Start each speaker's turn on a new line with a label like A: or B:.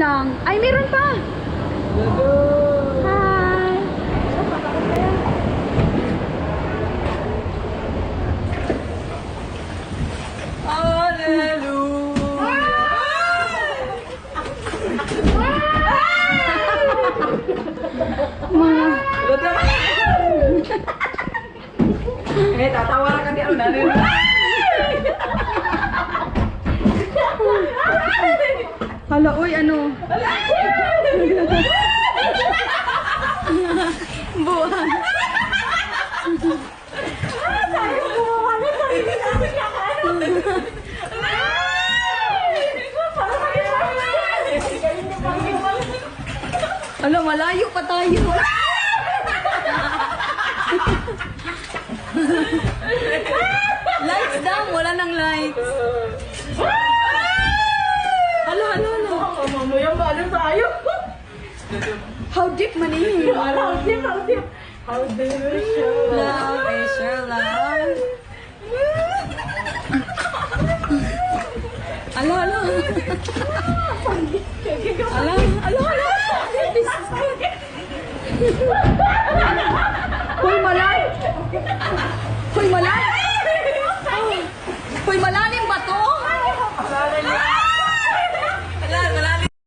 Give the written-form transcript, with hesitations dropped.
A: lang. Ay, meron pa. Hi.
B: Eh, tatawa ka di ano na rin.
A: Hala, uy, ano? Buwan. Hala, malayo pa tayo. Lights down, wala nang lights. Hala, hala, hala.
B: Mamaya maano tayo.
A: How deep man eh?
B: How deep. How do you show?
A: Love is your love. Alo, alo. Alo, alo, alo. Hoy, malay. Hoy, malay. Hoy, malalim